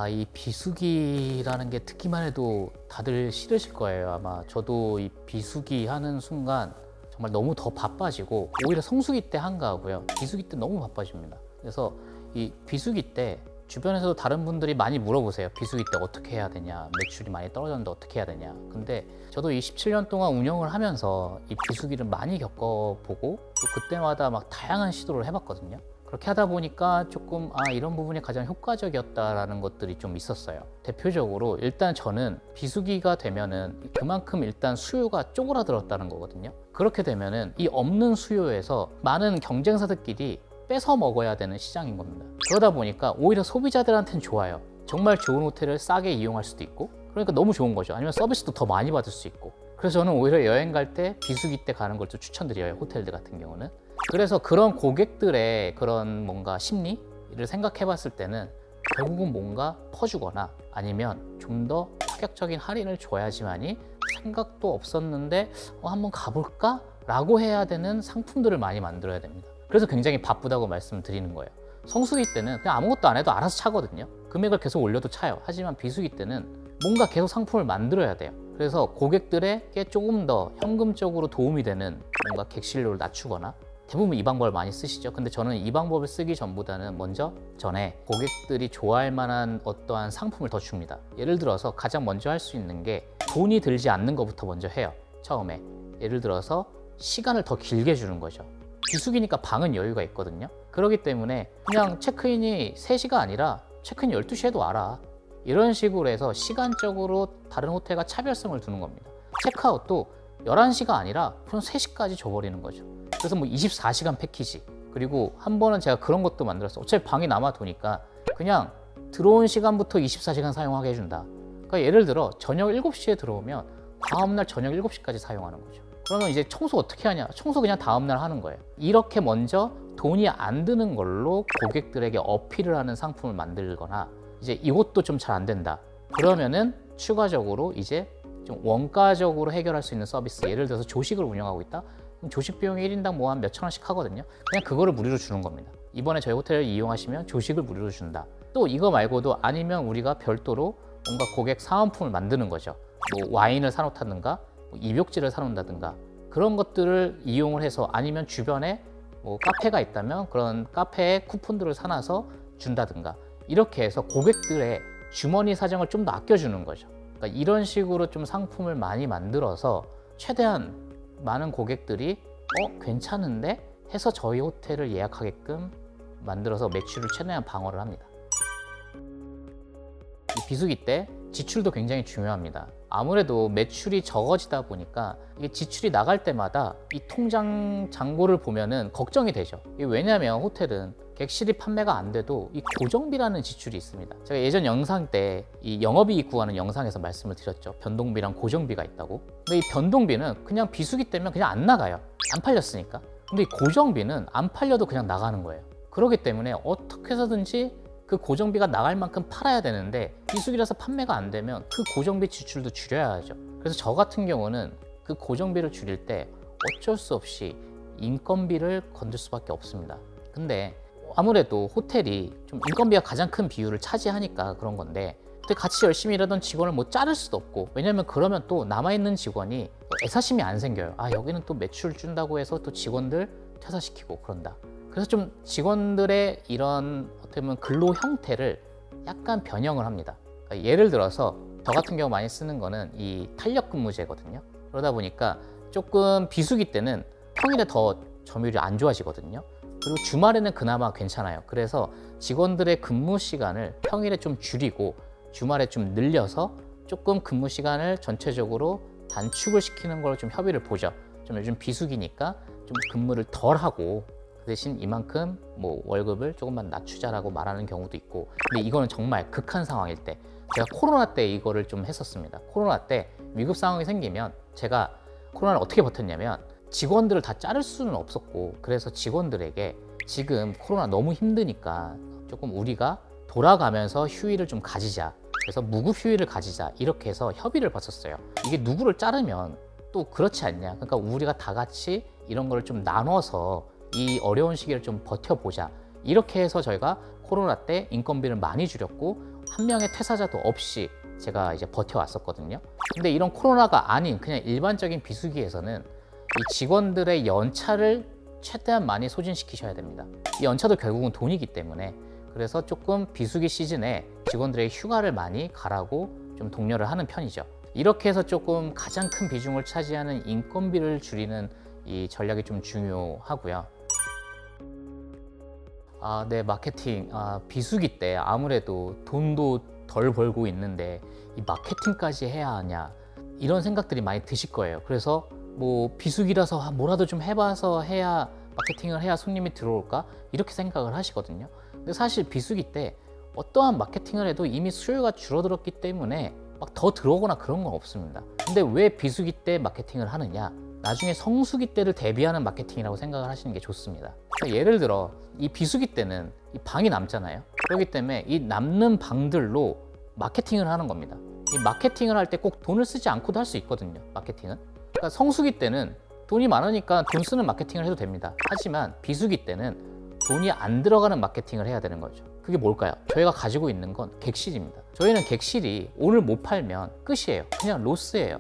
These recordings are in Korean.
이 비수기라는 게 듣기만 해도 다들 싫으실 거예요. 아마 저도 이 비수기 하는 순간 정말 너무 더 바빠지고, 오히려 성수기 때 한가하고요, 비수기 때 너무 바빠집니다. 그래서 이 비수기 때 주변에서도 다른 분들이 많이 물어보세요. 비수기 때 어떻게 해야 되냐, 매출이 많이 떨어졌는데 어떻게 해야 되냐. 근데 저도 이 17년 동안 운영을 하면서 이 비수기를 많이 겪어보고, 또 그때마다 막 다양한 시도를 해봤거든요. 그렇게 하다 보니까 조금 이런 부분이 가장 효과적이었다라는 것들이 좀 있었어요. 대표적으로 일단 저는 비수기가 되면은 그만큼 일단 수요가 쪼그라들었다는 거거든요. 그렇게 되면은 이 없는 수요에서 많은 경쟁사들끼리 뺏어 먹어야 되는 시장인 겁니다. 그러다 보니까 오히려 소비자들한테는 좋아요. 정말 좋은 호텔을 싸게 이용할 수도 있고, 그러니까 너무 좋은 거죠. 아니면 서비스도 더 많이 받을 수 있고. 그래서 저는 오히려 여행 갈 때 비수기 때 가는 걸 좀 추천드려요, 호텔들 같은 경우는. 그래서 그런 고객들의 그런 뭔가 심리를 생각해 봤을 때는 결국은 뭔가 퍼주거나 아니면 좀 더 파격적인 할인을 줘야지만이 생각도 없었는데 한번 가볼까? 라고 해야 되는 상품들을 많이 만들어야 됩니다. 그래서 굉장히 바쁘다고 말씀드리는 거예요. 성수기 때는 그냥 아무것도 안 해도 알아서 차거든요. 금액을 계속 올려도 차요. 하지만 비수기 때는 뭔가 계속 상품을 만들어야 돼요. 그래서 고객들에게 조금 더 현금적으로 도움이 되는 뭔가 객실료를 낮추거나, 대부분 이 방법을 많이 쓰시죠. 근데 저는 이 방법을 쓰기 전보다는 먼저 전에 고객들이 좋아할 만한 어떠한 상품을 더 줍니다. 예를 들어서 가장 먼저 할 수 있는 게 돈이 들지 않는 것부터 먼저 해요. 처음에 예를 들어서 시간을 더 길게 주는 거죠. 비수기니까 방은 여유가 있거든요. 그렇기 때문에 그냥 체크인이 3시가 아니라 체크인 12시에 해도 알아. 이런 식으로 해서 시간적으로 다른 호텔과 차별성을 두는 겁니다. 체크아웃도 11시가 아니라 그냥 3시까지 줘버리는 거죠. 그래서 뭐 24시간 패키지, 그리고 한 번은 제가 그런 것도 만들었어요. 어차피 방이 남아도니까 그냥 들어온 시간부터 24시간 사용하게 해준다. 그러니까 예를 들어 저녁 7시에 들어오면 다음날 저녁 7시까지 사용하는 거죠. 그러면 이제 청소 어떻게 하냐? 청소 그냥 다음날 하는 거예요. 이렇게 먼저 돈이 안 드는 걸로 고객들에게 어필을 하는 상품을 만들거나, 이제 이것도 좀 잘 안 된다. 그러면은 추가적으로 이제 좀 원가적으로 해결할 수 있는 서비스, 예를 들어서 조식을 운영하고 있다? 그럼 조식 비용이 1인당 뭐 한 몇천 원씩 하거든요. 그냥 그거를 무료로 주는 겁니다. 이번에 저희 호텔을 이용하시면 조식을 무료로 준다. 또 이거 말고도 아니면 우리가 별도로 뭔가 고객 사은품을 만드는 거죠. 뭐 와인을 사놓다든가 뭐 입욕제를 사놓는다든가, 그런 것들을 이용을 해서, 아니면 주변에 뭐 카페가 있다면 그런 카페에 쿠폰들을 사놔서 준다든가, 이렇게 해서 고객들의 주머니 사정을 좀 더 아껴주는 거죠. 그러니까 이런 식으로 좀 상품을 많이 만들어서 최대한 많은 고객들이 괜찮은데 해서 저희 호텔을 예약하게끔 만들어서 매출을 최대한 방어를 합니다. 이 비수기 때 지출도 굉장히 중요합니다. 아무래도 매출이 적어지다 보니까 이게 지출이 나갈 때마다 이 통장 잔고를 보면은 걱정이 되죠. 왜냐하면 호텔은 객실이 판매가 안 돼도 이 고정비라는 지출이 있습니다. 제가 예전 영상 때 이 영업이익 구하는 영상에서 말씀을 드렸죠. 변동비랑 고정비가 있다고. 근데 이 변동비는 그냥 비수기 때문에 그냥 안 나가요. 안 팔렸으니까. 근데 이 고정비는 안 팔려도 그냥 나가는 거예요. 그렇기 때문에 어떻게 해서든지 그 고정비가 나갈 만큼 팔아야 되는데, 비수기라서 판매가 안 되면 그 고정비 지출도 줄여야죠. 그래서 저 같은 경우는 그 고정비를 줄일 때 어쩔 수 없이 인건비를 건들 수밖에 없습니다. 근데 아무래도 호텔이 좀 인건비가 가장 큰 비율을 차지하니까 그런 건데, 근데 같이 열심히 일하던 직원을 뭐 자를 수도 없고, 왜냐면 그러면 또 남아있는 직원이 애사심이 안 생겨요. 여기는 또 매출 준다고 해서 또 직원들 퇴사시키고 그런다. 그래서 좀 직원들의 이런 어떻게 보면 근로 형태를 약간 변형을 합니다. 그러니까 예를 들어서 저 같은 경우 많이 쓰는 거는 이 탄력 근무제거든요. 그러다 보니까 조금 비수기 때는 평일에 더 점유율이 안 좋아지거든요. 그리고 주말에는 그나마 괜찮아요. 그래서 직원들의 근무 시간을 평일에 좀 줄이고 주말에 좀 늘려서 조금 근무 시간을 전체적으로 단축을 시키는 걸 좀 협의를 보죠. 좀 요즘 비수기니까 좀 근무를 덜 하고 그 대신 이만큼 뭐 월급을 조금만 낮추자라고 말하는 경우도 있고. 근데 이거는 정말 극한 상황일 때, 제가 코로나 때 이거를 좀 했었습니다. 코로나 때 위급 상황이 생기면 제가 코로나를 어떻게 버텼냐면, 직원들을 다 자를 수는 없었고, 그래서 직원들에게 지금 코로나 너무 힘드니까 조금 우리가 돌아가면서 휴일을 좀 가지자, 그래서 무급 휴일을 가지자, 이렇게 해서 협의를 봤었어요. 이게 누구를 자르면 또 그렇지 않냐. 그러니까 우리가 다 같이 이런 걸 좀 나눠서 이 어려운 시기를 좀 버텨보자. 이렇게 해서 저희가 코로나 때 인건비를 많이 줄였고 한 명의 퇴사자도 없이 제가 이제 버텨왔었거든요. 근데 이런 코로나가 아닌 그냥 일반적인 비수기에서는 이 직원들의 연차를 최대한 많이 소진시키셔야 됩니다. 이 연차도 결국은 돈이기 때문에 그래서 조금 비수기 시즌에 직원들의 휴가를 많이 가라고 좀 독려를 하는 편이죠. 이렇게 해서 조금 가장 큰 비중을 차지하는 인건비를 줄이는 이 전략이 좀 중요하고요. 네, 마케팅. 비수기 때 아무래도 돈도 덜 벌고 있는데 이 마케팅까지 해야 하냐 이런 생각들이 많이 드실 거예요. 그래서 뭐 비수기라서 뭐라도 좀 해봐서 해야 마케팅을 해야 손님이 들어올까 이렇게 생각을 하시거든요. 근데 사실 비수기 때 어떠한 마케팅을 해도 이미 수요가 줄어들었기 때문에 막 더 들어오거나 그런 건 없습니다. 근데 왜 비수기 때 마케팅을 하느냐? 나중에 성수기 때를 대비하는 마케팅이라고 생각을 하시는 게 좋습니다. 그러니까 예를 들어 이 비수기 때는 이 방이 남잖아요. 그렇기 때문에 이 남는 방들로 마케팅을 하는 겁니다. 이 마케팅을 할 때 꼭 돈을 쓰지 않고도 할 수 있거든요. 마케팅은. 그러니까 성수기 때는 돈이 많으니까 돈 쓰는 마케팅을 해도 됩니다. 하지만 비수기 때는 돈이 안 들어가는 마케팅을 해야 되는 거죠. 그게 뭘까요? 저희가 가지고 있는 건 객실입니다. 저희는 객실이 오늘 못 팔면 끝이에요. 그냥 로스예요.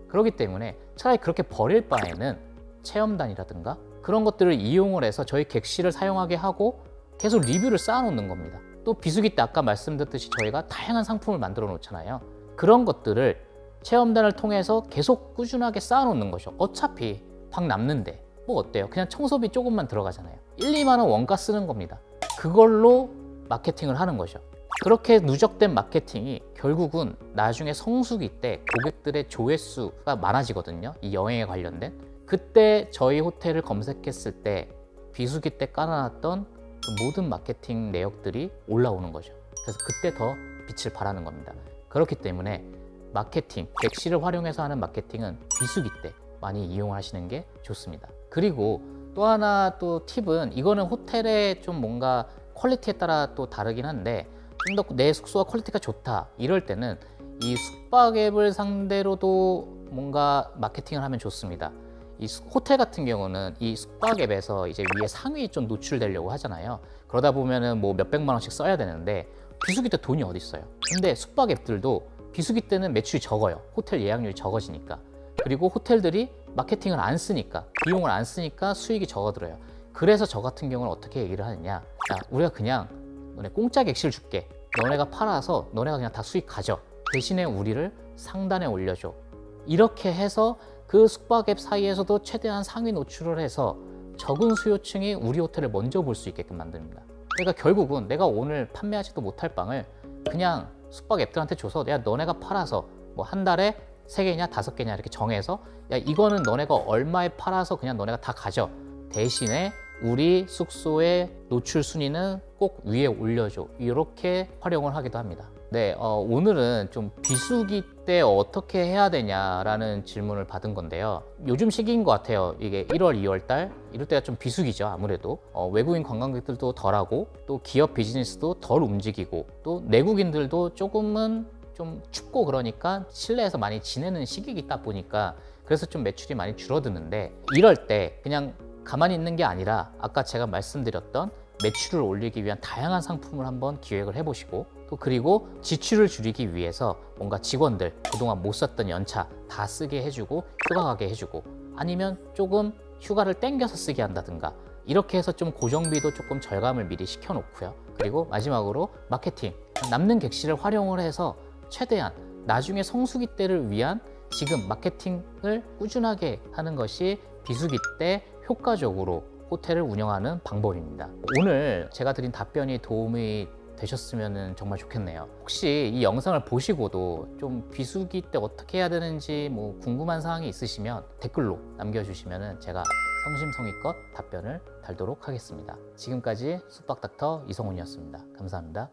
그렇기 때문에 차라리 그렇게 버릴 바에는 체험단이라든가 그런 것들을 이용을 해서 저희 객실을 사용하게 하고 계속 리뷰를 쌓아놓는 겁니다. 또 비수기 때 아까 말씀드렸듯이 저희가 다양한 상품을 만들어 놓잖아요. 그런 것들을 체험단을 통해서 계속 꾸준하게 쌓아놓는 거죠. 어차피 방 남는데 뭐 어때요? 그냥 청소비 조금만 들어가잖아요. 1, 2만 원 원가 쓰는 겁니다. 그걸로 마케팅을 하는 거죠. 그렇게 누적된 마케팅이 결국은 나중에 성수기 때 고객들의 조회수가 많아지거든요. 이 여행에 관련된. 그때 저희 호텔을 검색했을 때 비수기 때 깔아놨던 그 모든 마케팅 내역들이 올라오는 거죠. 그래서 그때 더 빛을 발하는 겁니다. 그렇기 때문에 마케팅, 객실을 활용해서 하는 마케팅은 비수기 때 많이 이용하시는 게 좋습니다. 그리고 또 하나 또 팁은 이거는 호텔의 좀 뭔가 퀄리티에 따라 또 다르긴 한데 좀 더 내 숙소가 퀄리티가 좋다 이럴 때는 이 숙박앱을 상대로도 뭔가 마케팅을 하면 좋습니다. 이 호텔 같은 경우는 이 숙박앱에서 이제 위에 상위 좀 노출되려고 하잖아요. 그러다 보면은 뭐 몇백만 원씩 써야 되는데 비수기 때 돈이 어디 있어요. 근데 숙박앱들도 비수기 때는 매출이 적어요. 호텔 예약률이 적어지니까. 그리고 호텔들이 마케팅을 안 쓰니까, 비용을 안 쓰니까 수익이 적어들어요. 그래서 저 같은 경우는 어떻게 얘기를 하느냐, 자, 우리가 그냥 너네 공짜 객실 줄게. 너네가 팔아서 너네가 그냥 다 수익 가져. 대신에 우리를 상단에 올려줘. 이렇게 해서 그 숙박앱 사이에서도 최대한 상위 노출을 해서 적은 수요층이 우리 호텔을 먼저 볼 수 있게끔 만듭니다. 그러니까 결국은 내가 오늘 판매하지도 못할 방을 그냥 숙박앱들한테 줘서 야, 너네가 팔아서 뭐 한 달에 3개냐 5개냐 이렇게 정해서 야, 이거는 너네가 얼마에 팔아서 그냥 너네가 다 가져. 대신에 우리 숙소의 노출 순위는 꼭 위에 올려줘. 이렇게 활용을 하기도 합니다. 네, 오늘은 좀 비수기 때 어떻게 해야 되냐라는 질문을 받은 건데요. 요즘 시기인 것 같아요. 이게 1월, 2월 달 이럴 때가 좀 비수기죠. 아무래도 외국인 관광객들도 덜하고 또 기업 비즈니스도 덜 움직이고 또 내국인들도 조금은 좀 춥고 그러니까 실내에서 많이 지내는 시기이다 보니까 그래서 좀 매출이 많이 줄어드는데 이럴 때 그냥 가만히 있는 게 아니라 아까 제가 말씀드렸던 매출을 올리기 위한 다양한 상품을 한번 기획을 해보시고 또 그리고 지출을 줄이기 위해서 뭔가 직원들 그동안 못 썼던 연차 다 쓰게 해주고 휴가 가게 해주고 아니면 조금 휴가를 땡겨서 쓰게 한다든가 이렇게 해서 좀 고정비도 조금 절감을 미리 시켜놓고요. 그리고 마지막으로 마케팅, 남는 객실을 활용을 해서 최대한 나중에 성수기 때를 위한 지금 마케팅을 꾸준하게 하는 것이 비수기 때 효과적으로 호텔을 운영하는 방법입니다. 오늘 제가 드린 답변이 도움이 되셨으면 정말 좋겠네요. 혹시 이 영상을 보시고도 좀 비수기 때 어떻게 해야 되는지 뭐 궁금한 사항이 있으시면 댓글로 남겨주시면 제가 성심성의껏 답변을 달도록 하겠습니다. 지금까지 숙박닥터 이성훈이었습니다. 감사합니다.